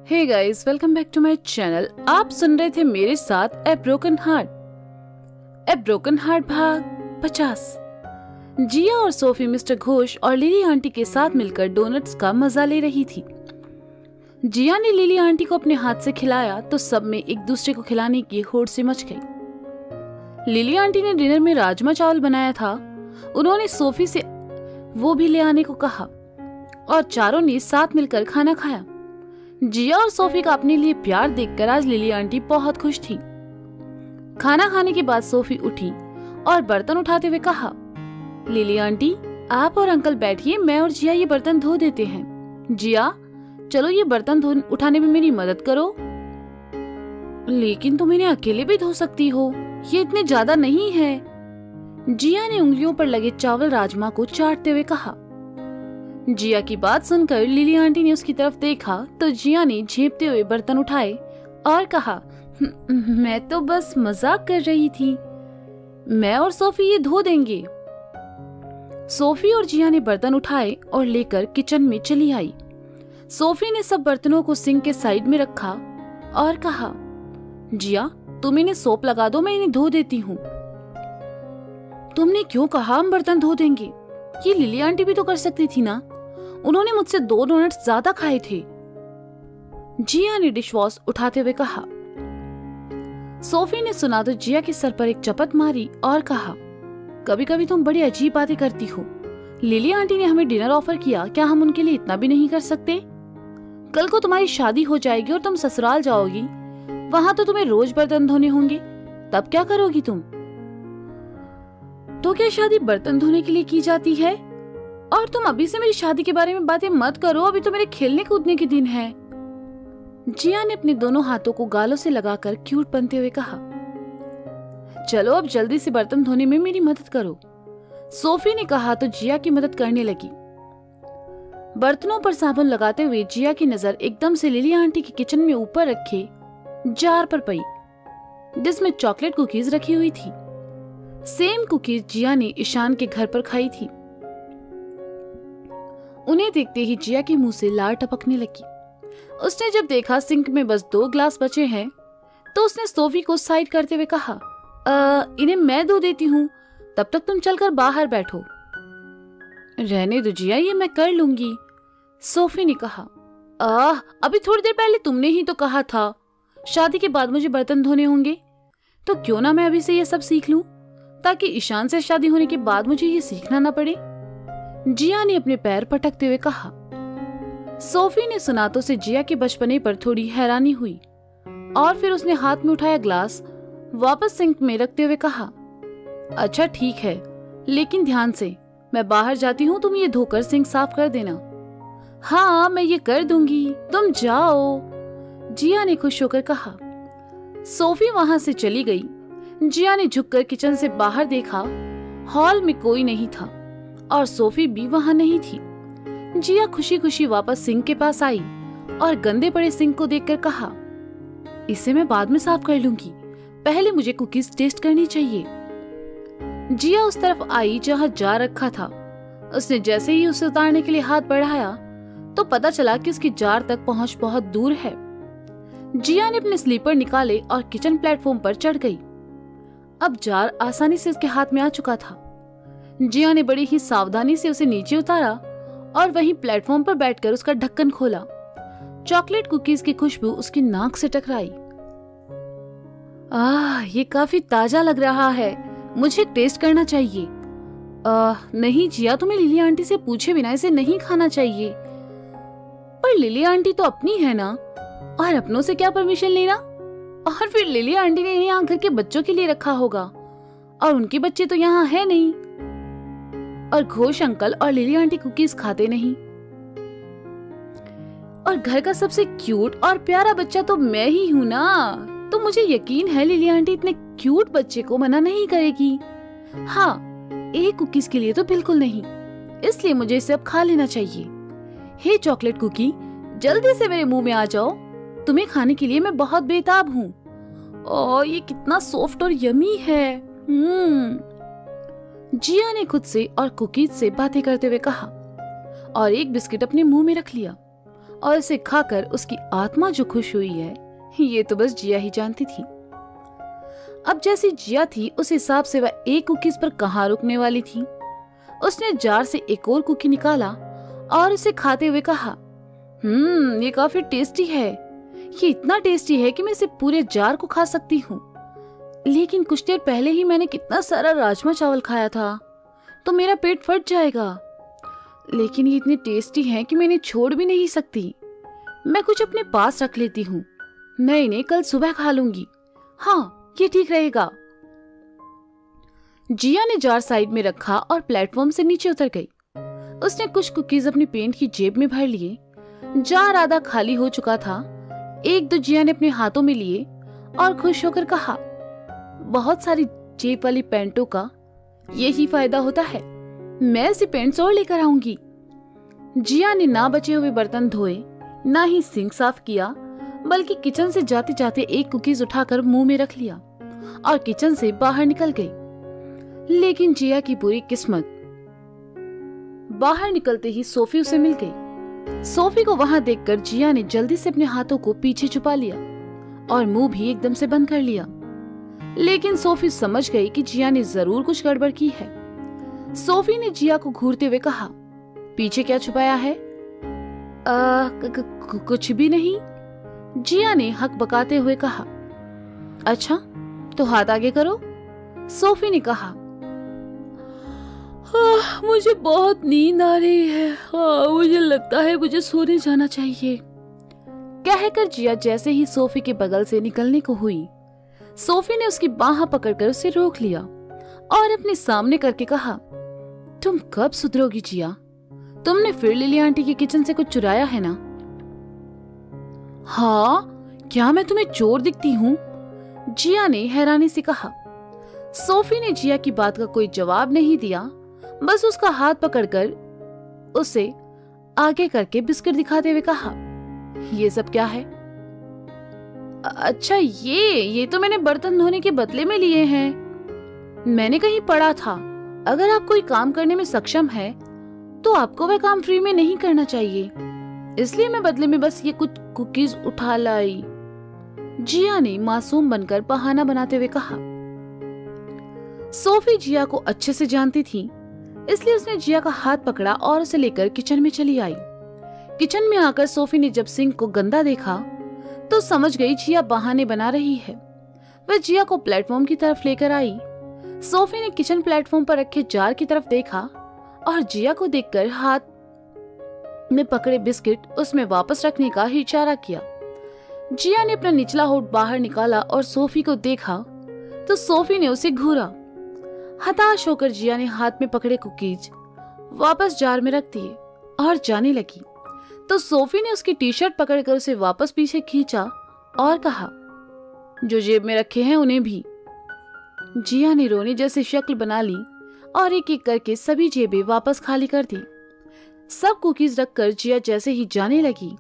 Hey guys, welcome back to my channel. आप सुन रहे थे मेरे साथ ए ब्रोकन हार्ट भाग 50। जिया और सोफी मिस्टर घोष और लिली आंटी के साथ मिलकर डोनट्स का मजा ले रही थी। जिया ने लिली आंटी को अपने हाथ से खिलाया तो सब में एक दूसरे को खिलाने की होड़ से मच गई। लिली आंटी ने डिनर में राजमा चावल बनाया था। उन्होंने सोफी से वो भी ले आने को कहा और चारों ने साथ मिलकर खाना खाया। जिया और सोफी का अपने लिए प्यार देखकर आज लिली आंटी बहुत खुश थी। खाना खाने के बाद सोफी उठी और बर्तन उठाते हुए कहा, लिली आंटी आप और अंकल बैठिए, मैं और जिया ये बर्तन धो देते हैं। जिया चलो ये बर्तन उठाने में मेरी मदद करो। लेकिन तुम इन्हें अकेले भी धो सकती हो, ये इतने ज्यादा नहीं है। जिया ने उंगलियों पर लगे चावल राजमा को चाटते हुए कहा। जिया की बात सुनकर लिली आंटी ने उसकी तरफ देखा तो जिया ने झेपते हुए बर्तन उठाए और कहा, मैं तो बस मजाक कर रही थी, मैं और सोफी ये धो देंगे। सोफी और जिया ने बर्तन उठाए और लेकर किचन में चली आई। सोफी ने सब बर्तनों को सिंक के साइड में रखा और कहा, जिया तुम इन्हें सोप लगा दो, मैं इन्हें धो देती हूँ। तुमने क्यों कहा हम बर्तन धो देंगे? ये लिली आंटी भी तो कर सकती थी ना, उन्होंने मुझसे 2 डोनट्स ज्यादा खाए थे। जिया ने डिशवॉश उठाते हुए कहा। सोफी ने सुना तो जिया के सर पर एक चपत मारी और कहा, कभी कभी तुम बड़ी अजीब बातें करती हो। लिली आंटी ने हमें डिनर ऑफर किया, क्या हम उनके लिए इतना भी नहीं कर सकते? कल को तुम्हारी शादी हो जाएगी और तुम ससुराल जाओगी, वहां तो तुम्हें रोज बर्तन धोने होंगे, तब क्या करोगी तुम? तो क्या शादी बर्तन धोने के लिए की जाती है? और तुम अभी से मेरी शादी के बारे में बातें मत करो, अभी तो मेरे खेलने कूदने के दिन है। जिया ने अपने दोनों हाथों को गालों से लगाकर क्यूट बनते हुए कहा, चलो अब जल्दी से बर्तन धोने में मेरी मदद करो। सोफी ने कहा तो जिया की मदद करने लगी। बर्तनों पर साबुन लगाते हुए जिया की नजर एकदम से लिली आंटी के किचन में ऊपर रखे जार पर पड़ी, जिसमें चॉकलेट कुकीज रखी हुई थी। सेम कुकीज जिया ने ईशान के घर पर खाई थी। उन्हें देखते ही जिया के मुंह से लार टपकने लगी। उसने जब देखा सिंक में बस 2 ग्लास बचे हैं तो उसने सोफी को साइड करते हुए कहा, इन्हें मैं धो देती हूँ, तब तक तुम चलकर बाहर बैठो। रहने दो जिया, ये मैं कर लूंगी, सोफी ने कहा। अभी थोड़ी देर पहले तुमने ही तो कहा था शादी के बाद मुझे बर्तन धोने होंगे, तो क्यों ना मैं अभी से ये सब सीख लूं, ताकि ईशान से शादी होने के बाद मुझे ये सीखना ना पड़े। जिया ने अपने पैर पटकते हुए कहा। सोफी ने सुना तो उसे जिया के बचपने पर थोड़ी हैरानी हुई और फिर उसने हाथ में उठाया ग्लास वापस सिंक में रखते हुए कहा, अच्छा ठीक है, लेकिन ध्यान से, मैं बाहर जाती हूँ, तुम ये धोकर सिंक साफ कर देना। हाँ मैं ये कर दूंगी, तुम जाओ, जिया ने खुश होकर कहा। सोफी वहां से चली गई। जिया ने झुककर किचन से बाहर देखा, हॉल में कोई नहीं था और सोफी भी वहां नहीं थी। जिया खुशी खुशी वापस सिंक के पास आई और गंदे पड़े सिंक को देखकर कहा, इसे मैं बाद में साफ कर लूंगी, पहले मुझे कुकीज टेस्ट करनी चाहिए। जिया उस तरफ आई जहां जार रखा था। उसने जैसे ही उसे उतारने के लिए हाथ बढ़ाया तो पता चला कि उसकी जार तक पहुंच बहुत दूर है। जिया ने अपने स्लीपर निकाले और किचन प्लेटफॉर्म पर चढ़ गई। अब जार आसानी से उसके हाथ में आ चुका था। जिया ने बड़ी ही सावधानी से उसे नीचे उतारा और वहीं प्लेटफॉर्म पर बैठकर उसका ढक्कन खोला। चॉकलेट कुकीज की खुशबू उसकी नाक से टकराई। ये काफी ताजा लग रहा है, मुझे टेस्ट करना चाहिए। नहीं जिया, तुम्हें लिली आंटी से पूछे बिना इसे नहीं खाना चाहिए। पर लिली आंटी तो अपनी है ना, और अपनों से क्या परमिशन लेना? और फिर लिली आंटी ने इन्हें यहाँ घर के बच्चों के लिए रखा होगा और उनके बच्चे तो यहाँ है नहीं, और घोष अंकल और लिली आंटी कुकीज खाते नहीं, और घर का सबसे क्यूट और प्यारा बच्चा तो मैं ही हूँ ना, तो मुझे यकीन है लिली आंटी इतने क्यूट बच्चे को मना नहीं करेगी। हाँ, एक कुकीज के लिए तो बिल्कुल नहीं, इसलिए मुझे इसे अब खा लेना चाहिए। हे चॉकलेट कुकी, जल्दी से मेरे मुंह में आ जाओ, तुम्हें खाने के लिए मैं बहुत बेताब हूँ। और ये कितना सॉफ्ट और यमी है। जिया ने खुद से और कुकीज से बातें करते हुए कहा और एक बिस्किट अपने मुंह में रख लिया और इसे खाकर उसकी आत्मा जो खुश हुई है, ये तो बस जिया ही जानती थी। अब जैसी जिया थी उस हिसाब से वह एक कुकीज पर कहाँ रुकने वाली थी। उसने जार से एक और कुकी निकाला और उसे खाते हुए कहा, ये काफी टेस्टी है। ये इतना टेस्टी है कि मैं इसे पूरे जार को खा सकती हूँ। लेकिन कुछ देर पहले ही मैंने कितना सारा राजमा चावल खाया था, तो मेरा पेट फट जाएगा। लेकिन ये इतने टेस्टी हैं कि मैं इन्हें छोड़ भी नहीं सकती। मैं कुछ अपने पास रख लेती हूँ, मैं इन्हें कल सुबह खा लूंगी। हाँ, ये ठीक रहेगा। जिया ने जार साइड में रखा और प्लेटफॉर्म से नीचे उतर गई। उसने कुछ कुकीज अपनी पैंट की जेब में भर लिए। जार आधा खाली हो चुका था। एक दो जिया ने अपने हाथों में लिए और खुश होकर कहा, बहुत सारी जेब वाली पैंटों का यही फायदा होता है। मैं ऐसी पैंट्स और लेकर आऊंगी। जिया ने ना बचे हुए बर्तन धोए, ना ही सिंक साफ किया, बल्कि किचन से जाते जाते एक कुकीज उठाकर मुंह में रख लिया और किचन से बाहर निकल गई। लेकिन जिया की बुरी किस्मत, बाहर निकलते ही सोफी उसे मिल गई। सोफी को वहां देखकर जिया ने जल्दी से अपने हाथों को पीछे छुपा लिया और मुंह भी एकदम से बंद कर लिया। लेकिन सोफी समझ गई कि जिया ने जरूर कुछ गड़बड़ की है। सोफी ने जिया को घूरते हुए कहा, पीछे क्या छुपाया है? कुछ भी नहीं। जिया ने हक बकाते हुए कहा। अच्छा, तो हाथ आगे करो। सोफी ने कहा, मुझे बहुत नींद आ रही है। मुझे लगता है मुझे सोने जाना चाहिए। कहकर जिया जैसे ही सोफी के बगल से निकलने को हुई, सोफी ने उसकी बाह पकड़कर उसे रोक लिया और अपने सामने करके कहा, तुम कब सुधरोगी जिया? तुमने फिर लिली आंटी की किचन से कुछ चुराया है ना? हाँ, क्या मैं तुम्हें चोर दिखती हूँ? जिया ने हैरानी से कहा। सोफी ने जिया की बात का कोई जवाब नहीं दिया, बस उसका हाथ पकड़कर उसे आगे करके बिस्किट दिखाते हुए कहा, ये सब क्या है? अच्छा, ये तो मैंने बर्तन धोने के बदले में लिए हैं। मैंने कहीं पढ़ा था, अगर आप कोई काम करने में सक्षम है तो आपको वह काम फ्री में नहीं करना चाहिए, इसलिए मैं बदले में बस ये कुछ कुकीज उठा लाई। जिया ने मासूम बनकर बहाना बनाते हुए कहा। सोफी जिया को अच्छे से जानती थी, इसलिए उसने जिया का हाथ पकड़ा और उसे लेकर किचन में चली आई। किचन में आकर सोफी ने जब सिंक को गंदा देखा तो समझ गई जिया बहाने बना रही है। वह जिया को प्लेटफॉर्म की तरफ लेकर आई। सोफी ने किचन प्लेटफॉर्म पर रखे जार की तरफ देखा और जिया को देखकर हाथ में पकड़े बिस्किट उसमें वापस रखने का इशारा किया। जिया ने अपना निचला होठ बाहर निकाला और सोफी को देखा तो सोफी ने उसे घूरा। हताश होकर जिया ने हाथ में पकड़े कुकीज वापस जार में रख दिए और जाने लगी, तो सोफी ने उसकी टी शर्ट पकड़कर उसे वापस पीछे खींचा और कहा, जो जेब में रखे हैं उन्हें भी। जिया ने रोने जैसी शक्ल बना ली और एक एक करके सभी जेबें वापस खाली कर दी। सब कुकीज रखकर जिया जैसे ही जाने लगी,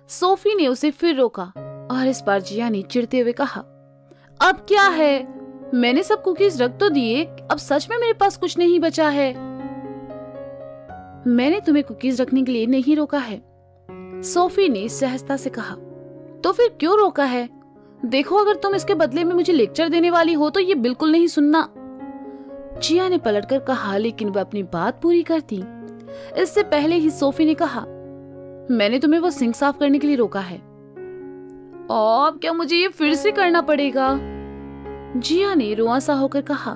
सोफी ने उसे फिर रोका और इस बार जिया ने चिढ़ते हुए कहा, अब क्या है? मैंने सब कुकीज रख तो दिए, अब सच में मेरे पास कुछ नहीं बचा है। मैंने तुम्हें कुकीज रखने के लिए नहीं रोका है, सोफी ने सहजता से कहा। तो फिर क्यों रोका है? देखो, अगर तुम इसके बदले में मुझे लेक्चर देने वाली हो तो ये बिल्कुल नहीं सुनना। जिया ने पलटकर कहा, लेकिन वह अपनी बात पूरी करती इससे पहले ही सोफी ने कहा, मैंने तुम्हें वो सिंक साफ करने के लिए रोका है। अब क्या मुझे ये फिर से करना पड़ेगा? जिया ने रुआंसा होकर कहा,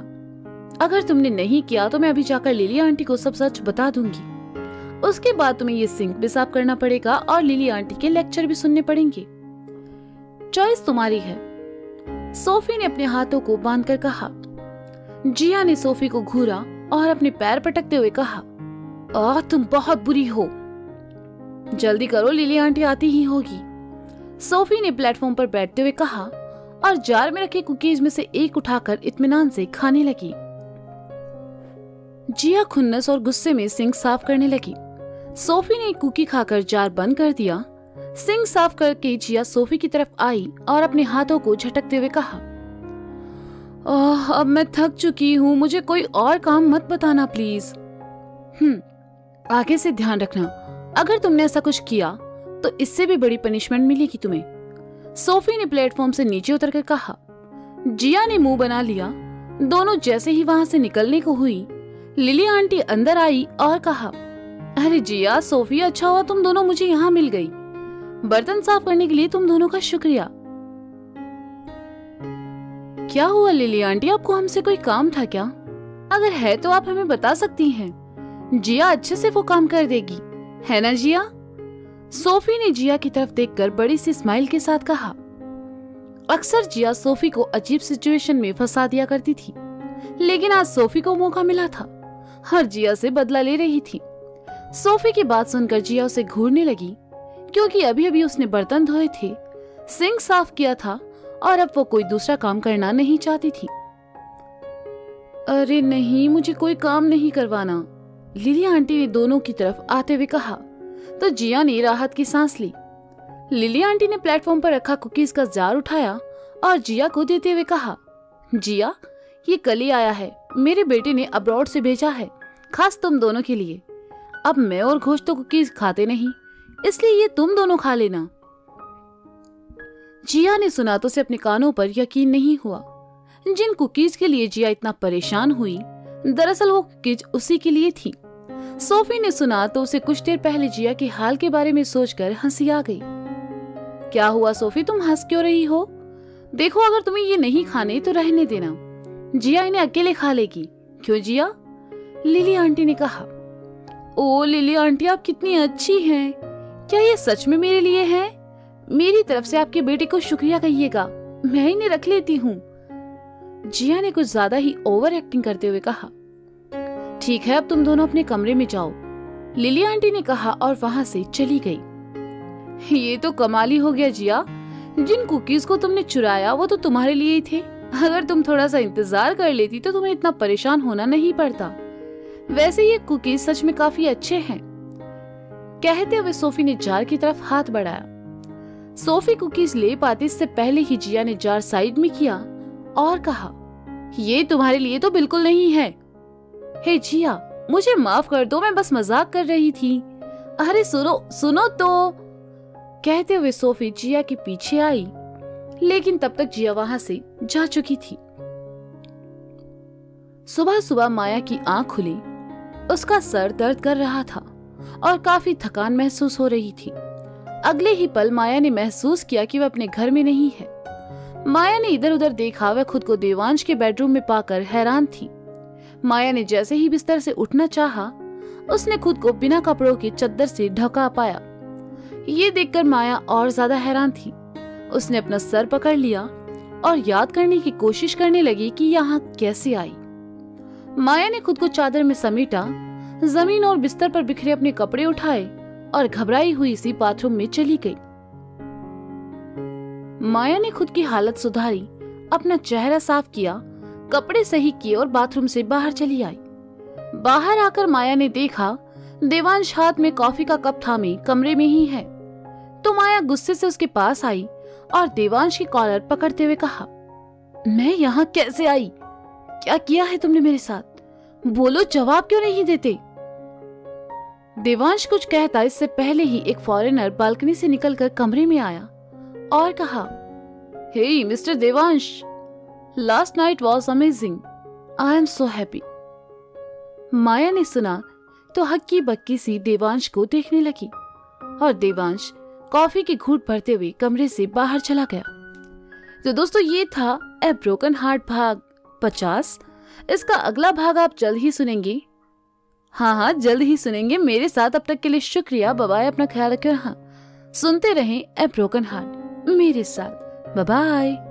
अगर तुमने नहीं किया तो मैं अभी जाकर लिली आंटी को सब सच बता दूंगी। उसके बाद तुम्हें ये सिंक भी साफ करना पड़ेगा और लिली आंटी के लेक्चर भी सुनने पड़ेंगे। चॉइस तुम्हारी है, सोफी ने अपने हाथों को बांधकर कहा। जिया ने सोफी को घूरा और अपने पैर पटकते हुए कहा, तुम बहुत बुरी हो। जल्दी करो, लिली आंटी आती ही होगी। सोफी ने प्लेटफॉर्म पर बैठते हुए कहा और जार में रखे कुकीज में से एक उठाकर इत्मीनान से खाने लगी। जिया खुन्नस और गुस्से में सिंक साफ करने लगी। सोफी ने एक कुकी खाकर जार बंद कर दिया। सिंक साफ करके जिया सोफी की तरफ आई और अपने हाथों को झटकते हुए कहा, अब मैं थक चुकी हूँ, मुझे कोई और काम मत बताना प्लीज। आगे से ध्यान रखना, अगर तुमने ऐसा कुछ किया तो इससे भी बड़ी पनिशमेंट मिलेगी तुम्हें, सोफी ने प्लेटफॉर्म से नीचे उतरकर कहा। जिया ने मुंह बना लिया। दोनों जैसे ही वहां से निकलने को हुई, लिली आंटी अंदर आई और कहा, अरे जिया, सोफी, अच्छा हुआ तुम दोनों मुझे यहाँ मिल गई। बर्तन साफ करने के लिए तुम दोनों का शुक्रिया। क्या हुआ लिली आंटी, आपको हमसे कोई काम था क्या? अगर है तो आप हमें बता सकती हैं। जिया अच्छे से वो काम कर देगी, है ना जिया? सोफी ने जिया की तरफ देखकर बड़ी सी स्माइल के साथ कहा। अक्सर जिया सोफी को अजीब सिचुएशन में फंसा दिया करती थी, लेकिन आज सोफी को मौका मिला था और जिया से बदला ले रही थी। सोफी की बात सुनकर जिया उसे घूरने लगी, क्योंकि अभी अभी उसने बर्तन धोए थे, सिंक साफ किया था और अब वो कोई दूसरा काम करना नहीं चाहती थी। अरे नहीं, मुझे कोई काम नहीं करवाना, लिली आंटी ने दोनों की तरफ आते हुए कहा। तो जिया ने राहत की सांस ली। लिली आंटी ने प्लेटफॉर्म पर रखा कुकीज का जार उठाया और जिया को देते हुए कहा, जिया, ये कल ही आया है, मेरे बेटे ने अब्रॉड से भेजा है, खास तुम दोनों के लिए। अब मैं और घोष तो कुकीज खाते नहीं, इसलिए ये तुम दोनों खा लेना। जिया ने सुना तो उसे अपने कानों पर यकीन नहीं हुआ। जिन कुकीज के लिए जिया इतना परेशान हुई, दरअसल वो कुकीज उसी के लिए थी। सोफी ने सुना तो उसे कुछ देर पहले जिया के हाल के बारे में सोचकर हंसी आ गई। क्या हुआ सोफी, तुम हंस क्यों रही हो? देखो, अगर तुम्हें ये नहीं खाने तो रहने देना, जिया इन्हें अकेले खा लेगी। क्यों जिया? लिली आंटी ने कहा। ओ लिली आंटी, आप कितनी अच्छी हैं। क्या ये सच में मेरे लिए है? मेरी तरफ से आपके बेटे को शुक्रिया कहिएगा, मैं इन्हें रख लेती हूँ। जिया ने कुछ ज्यादा ही ओवर एक्टिंग करते हुए कहा। ठीक है, अब तुम दोनों अपने कमरे में जाओ, लिली आंटी ने कहा और वहां से चली गई। ये तो कमाल ही हो गया जिया, जिन कुकीज को तुमने चुराया वो तो तुम्हारे लिए ही थे। अगर तुम थोड़ा सा इंतजार कर लेती तो तुम्हें इतना परेशान होना नहीं पड़ता। वैसे ये कुकीज सच में काफी अच्छे हैं। कहते हुए सोफी ने जार की तरफ हाथ बढ़ाया। सोफी कुकीज ले पाती इससे पहले ही जिया ने जार साइड में किया और कहा, ये तुम्हारे लिए तो बिल्कुल नहीं है। हे जिया, मुझे माफ कर दो, मैं बस मजाक कर रही थी। अरे सुनो तो। कहते हुए सोफी जिया के पीछे आई, लेकिन तब तक जिया वहां से जा चुकी थी। सुबह सुबह माया की आंख खुली। उसका सर दर्द कर रहा था और काफी थकान महसूस हो रही थी। अगले ही पल माया ने महसूस किया कि वह अपने घर में नहीं है। माया ने इधर उधर देखा, वह खुद को देवांश के बेडरूम में पाकर हैरान थी। माया ने जैसे ही बिस्तर से उठना चाहा, उसने खुद को बिना कपड़ों के चद्दर से ढका पाया। ये देखकर माया और ज्यादा हैरान थी। उसने अपना सर पकड़ लिया और याद करने की कोशिश करने लगी कि यहाँ कैसे आई। माया ने खुद को चादर में समेटा, जमीन और बिस्तर पर बिखरे अपने कपड़े उठाए और घबराई हुई सी बाथरूम में चली गई। माया ने खुद की हालत सुधारी, अपना चेहरा साफ किया, कपड़े सही किए और बाथरूम से बाहर चली आई। बाहर आकर माया ने देखा देवांश हाथ में कॉफी का कप थामे कमरे में ही है। तो माया गुस्से से उसके पास आई और देवांश की कॉलर पकड़ते हुए कहा, मैं यहाँ कैसे आई? क्या किया है तुमने मेरे साथ? बोलो, जवाब क्यों नहीं देते? देवांश कुछ कहता इससे पहले ही एक फॉरेनर बालकनी से निकलकर कमरे में आया और कहा, hey mister Devansh, last night was amazing, I am so happy. Maya ने सुना तो हक्की बक्की सी देवांश को देखने लगी और देवांश कॉफी के घूंट भरते हुए कमरे से बाहर चला गया। तो दोस्तों, ये था ए ब्रोकन हार्ट भाग 50। इसका अगला भाग आप जल्द ही सुनेंगे। हाँ, जल्द ही सुनेंगे मेरे साथ। अब तक के लिए शुक्रिया, बाय बाय, अपना ख्याल रखिए। हाँ, सुनते रहें ए ब्रोकन हार्ट मेरे साथ। Bye bye.